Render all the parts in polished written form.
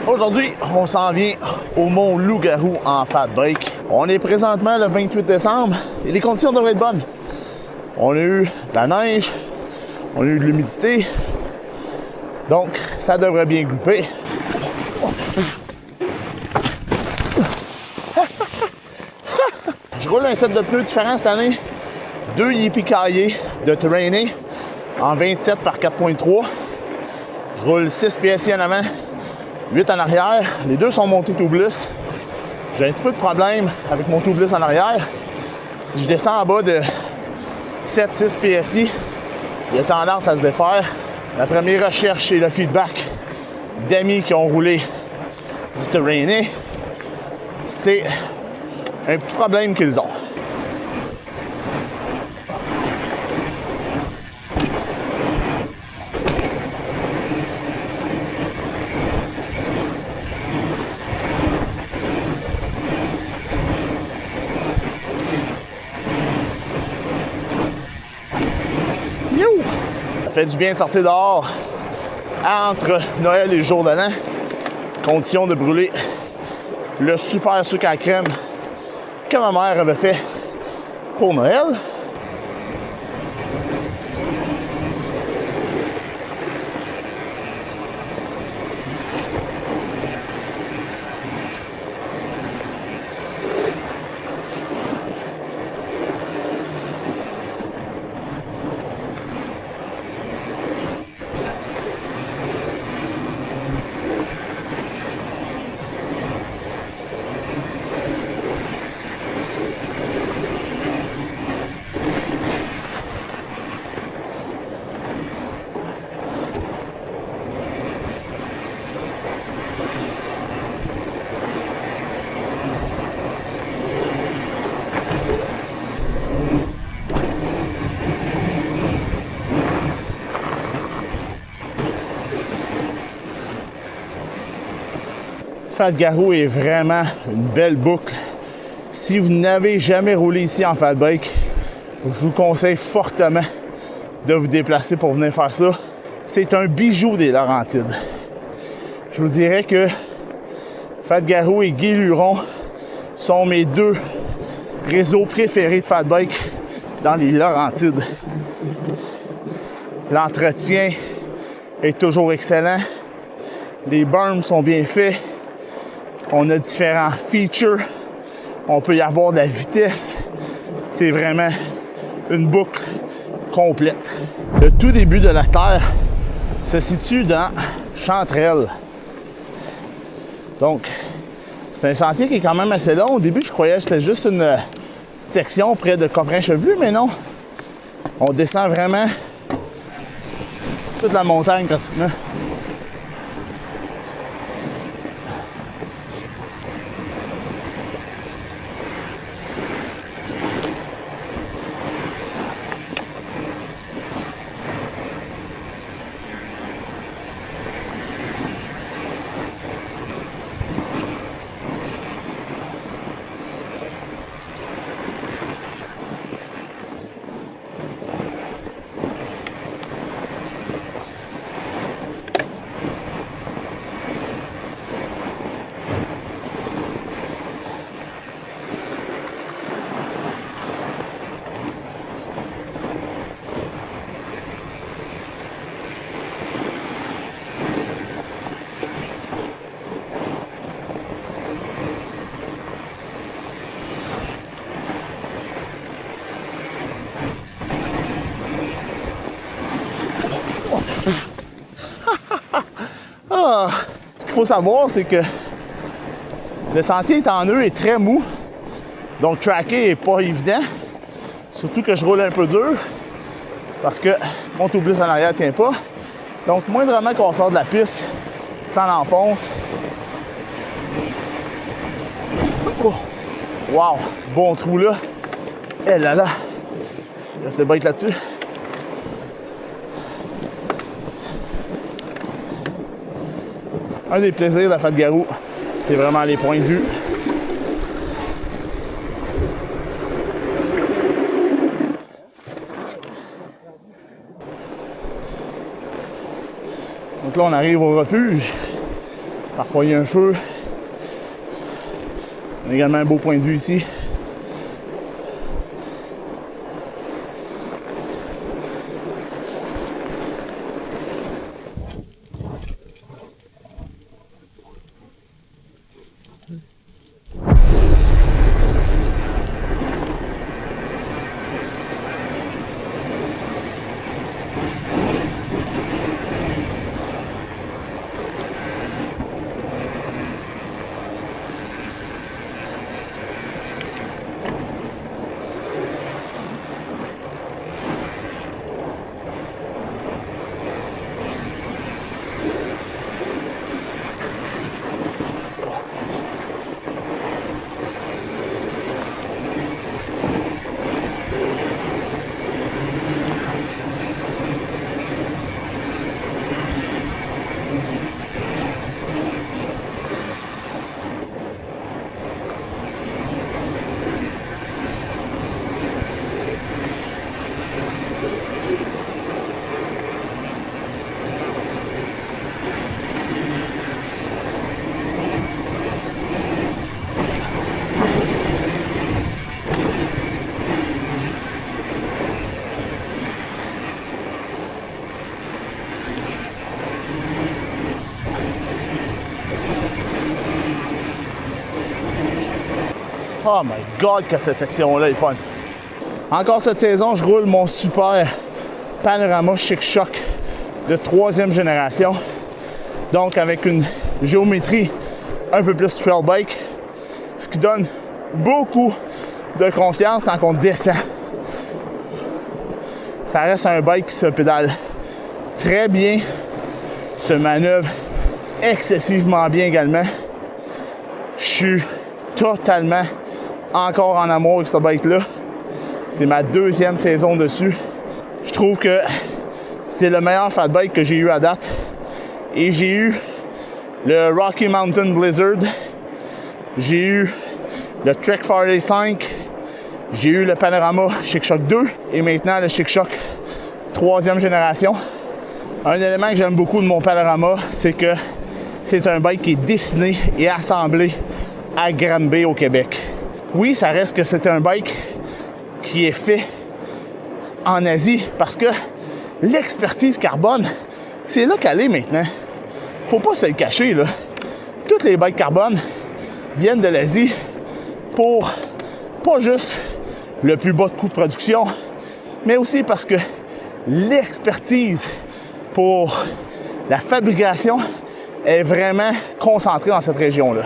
Aujourd'hui, on s'en vient au Mont Loup-Garou en fat bike. On est présentement le 28 décembre et les conditions devraient être bonnes. On a eu de la neige, on a eu de l'humidité, donc ça devrait bien grouper. Je roule un set de pneus différent cette année. 2 Yippee-Ki-Yay de Terrain en 27 par 4.3. Je roule 6 PSI en avant, 8 en arrière. Les deux sont montés tubeless. J'ai un petit peu de problème avec mon tubeless en arrière. Si je descends en bas de 7-6 PSI, il y a tendance à se défaire. La première recherche et le feedback d'amis qui ont roulé du Terrain, c'est un petit problème qu'ils ont. Ça fait du bien de sortir dehors entre Noël et le jour de l'an. Condition de brûler le super sucre à crème que ma mère avait fait pour Noël. Fat Garou est vraiment une belle boucle. Si vous n'avez jamais roulé ici en fat bike, je vous conseille fortement de vous déplacer pour venir faire ça. C'est un bijou des Laurentides. Je vous dirais que Fat Garou et Guy Luron sont mes deux réseaux préférés de fat bike dans les Laurentides. L'entretien est toujours excellent. Les berms sont bien faits. On a différents features. On peut y avoir de la vitesse. C'est vraiment une boucle complète. Le tout début de la terre se situe dans Chanterelle. Donc, c'est un sentier qui est quand même assez long. Au début, je croyais que c'était juste une petite section près de Coprin-Chevelu, mais non. On descend vraiment toute la montagne pratiquement. Ce qu'il faut savoir, c'est que le sentier est en nœud et très mou. Donc, tracker n'est pas évident. Surtout que je roule un peu dur. Parce que mon tubeless en arrière ne tient pas. Donc, moindrement qu'on sort de la piste, ça l'enfonce. Oh. Wow! Bon trou là. Eh là là! Laisse le bike là-dessus. Un des plaisirs de la Fat Garou, c'est vraiment les points de vue. Donc là, on arrive au refuge. Parfois il y a un feu. On a également un beau point de vue ici. Oh my God, que cette section-là est fun. Encore cette saison, je roule mon super Panorama Chic Choc de 3e génération. Donc avec une géométrie un peu plus trail bike, ce qui donne beaucoup de confiance quand on descend. Ça reste un bike qui se pédale très bien, se manœuvre excessivement bien également. Je suis totalement encore en amour avec ce bike-là. C'est ma 2e saison dessus. Je trouve que c'est le meilleur fat bike que j'ai eu à date. Et j'ai eu le Rocky Mountain Blizzard. J'ai eu le Trek Farley 5. J'ai eu le Panorama Chic Choc 2. Et maintenant le Chic Choc 3e génération. Un élément que j'aime beaucoup de mon Panorama, c'est que c'est un bike qui est dessiné et assemblé à Granby au Québec. Oui, ça reste que c'est un bike qui est fait en Asie parce que l'expertise carbone, c'est là qu'elle est maintenant. Faut pas se le cacher, là. Toutes les bikes carbone viennent de l'Asie pour pas juste le plus bas de coût de production, mais aussi parce que l'expertise pour la fabrication est vraiment concentrée dans cette région-là.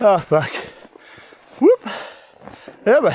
Ah, fuck. Whoop! Eh ben,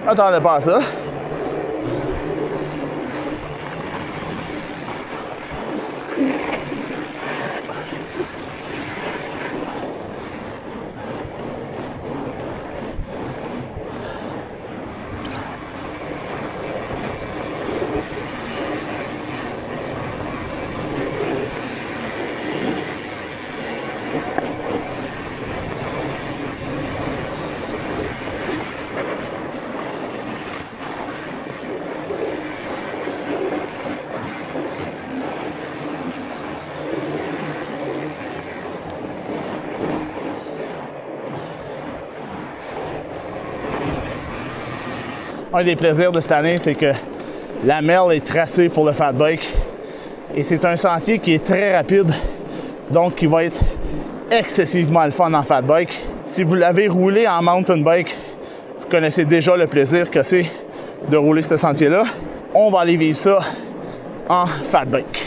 attendez pas à ça. Un des plaisirs de cette année, c'est que la Mel est tracée pour le fat bike. Et c'est un sentier qui est très rapide, donc qui va être excessivement le fun en fat bike. Si vous l'avez roulé en mountain bike, vous connaissez déjà le plaisir que c'est de rouler ce sentier-là. On va aller vivre ça en fat bike.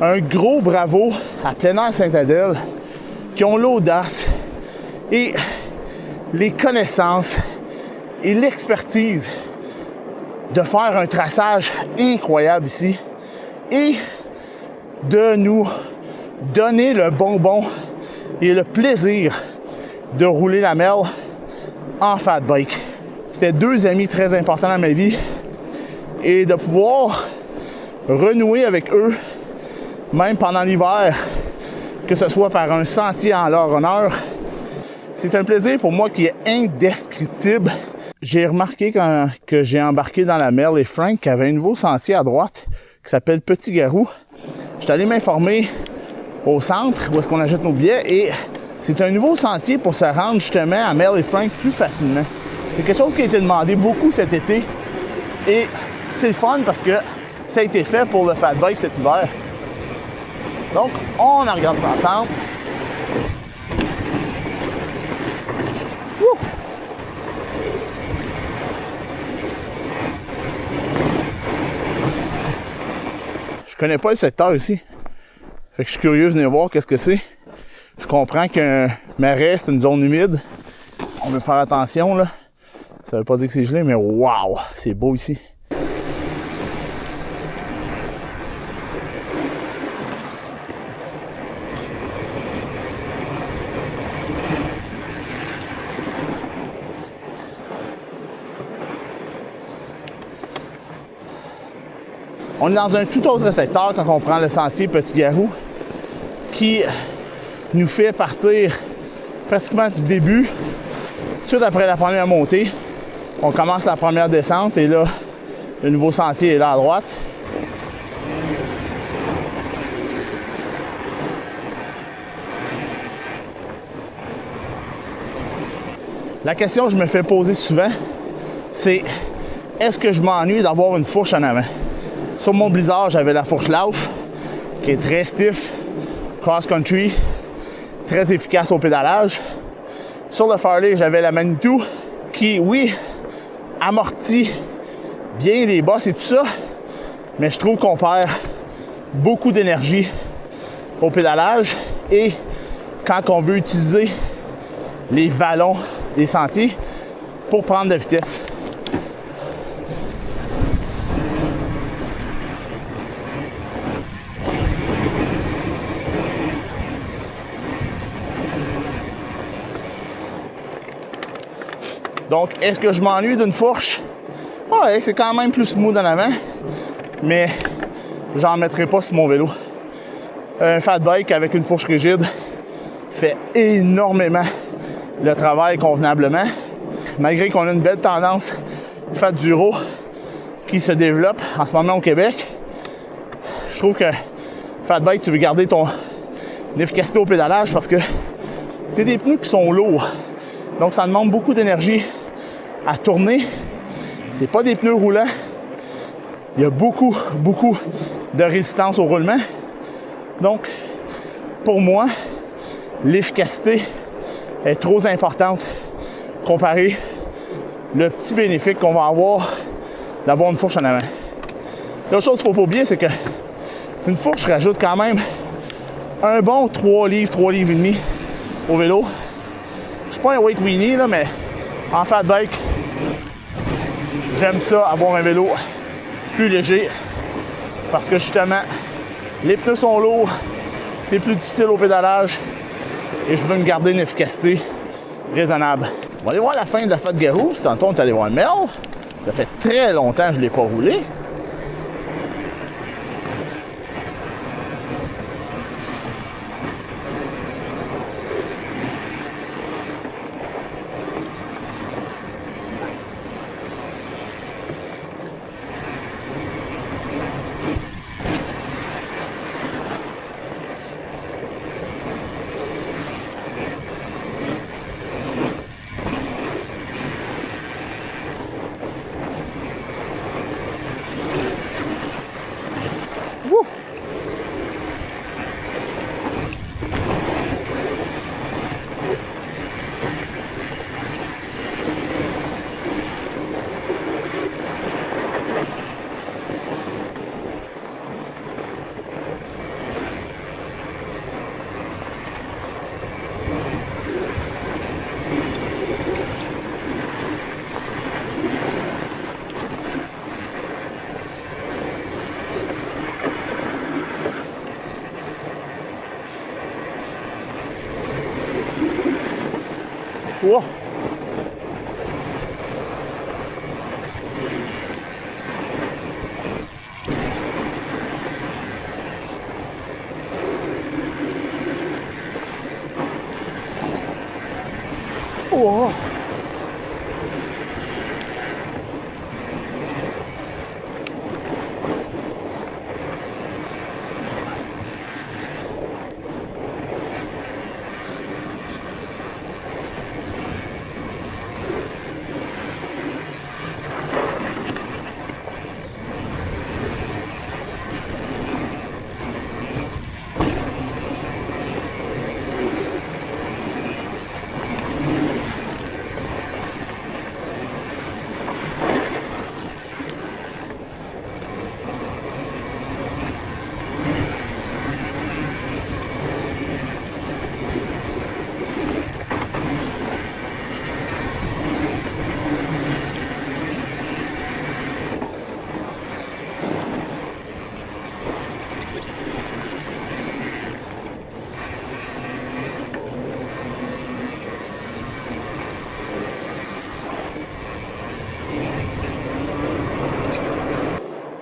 Un gros bravo à Plein Air Sainte-Adèle qui ont l'audace et les connaissances et l'expertise de faire un traçage incroyable ici et de nous donner le bonbon et le plaisir de rouler la Mel en fat bike. C'était deux amis très importants dans ma vie et de pouvoir renouer avec eux même pendant l'hiver, que ce soit par un sentier en leur honneur, c'est un plaisir pour moi qui est indescriptible. J'ai remarqué quand que j'ai embarqué dans la Mel et Frank qu'il y avait un nouveau sentier à droite qui s'appelle Petit Garou. Je suis allé m'informer au centre où est-ce qu'on achète nos billets et c'est un nouveau sentier pour se rendre justement à Mel et Frank plus facilement. C'est quelque chose qui a été demandé beaucoup cet été et c'est le fun parce que ça a été fait pour le fat bike cet hiver. Donc, on en regarde ça ensemble. Wouh! Je connais pas le secteur ici. Fait que je suis curieux de venir voir qu'est-ce que c'est. Je comprends qu'un marais, c'est une zone humide. On veut faire attention, là. Ça veut pas dire que c'est gelé, mais waouh! C'est beau ici. On est dans un tout autre secteur quand on prend le sentier Petit Garou qui nous fait partir pratiquement du début. Tout de suite après la première montée, on commence la première descente et là, le nouveau sentier est là à droite. La question que je me fais poser souvent, c'est est-ce que je m'ennuie d'avoir une fourche en avant? Sur mon Blizzard, j'avais la fourche Lauf, qui est très stiff, cross-country, très efficace au pédalage. Sur le Farley, j'avais la Manitou, qui, oui, amortit bien les bosses et tout ça, mais je trouve qu'on perd beaucoup d'énergie au pédalage et quand on veut utiliser les vallons des sentiers pour prendre de vitesse. Donc, est-ce que je m'ennuie d'une fourche? Ouais, c'est quand même plus smooth en avant, mais j'en mettrai pas sur mon vélo. Un fat bike avec une fourche rigide fait énormément le travail convenablement. Malgré qu'on a une belle tendance fat duro qui se développe en ce moment au Québec, je trouve que fat bike, tu veux garder ton efficacité au pédalage parce que c'est des pneus qui sont lourds. Donc, ça demande beaucoup d'énergie à tourner. C'est pas des pneus roulants. Il y a beaucoup de résistance au roulement. Donc, pour moi, l'efficacité est trop importante comparé le petit bénéfice qu'on va avoir d'avoir une fourche en avant. L'autre chose qu'il ne faut pas oublier, c'est que une fourche rajoute quand même un bon 3 livres et demi au vélo. Je suis pas un weight weenie, là, mais en fat bike, j'aime ça, avoir un vélo plus léger parce que justement, les pneus sont lourds, c'est plus difficile au pédalage et je veux me garder une efficacité raisonnable. On va aller voir la fin de la Fat Garou. Tantôt, on est allé voir Mel. Ça fait très longtemps que je ne l'ai pas roulé. Wow. Wow.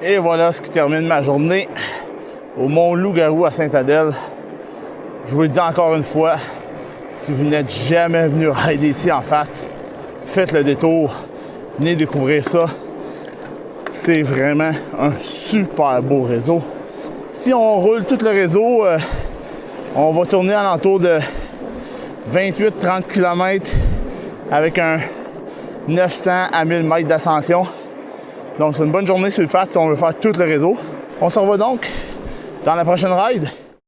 Et voilà ce qui termine ma journée au Mont Loup-Garou à Sainte-Adèle. Je vous le dis encore une fois, si vous n'êtes jamais venu rider ici en fait, faites le détour, venez découvrir ça. C'est vraiment un super beau réseau. Si on roule tout le réseau, on va tourner à l'entour de 28-30 km avec un 900 à 1000 mètres d'ascension. Donc, c'est une bonne journée sur le FAT si on veut faire tout le réseau. On s'en va donc dans la prochaine ride.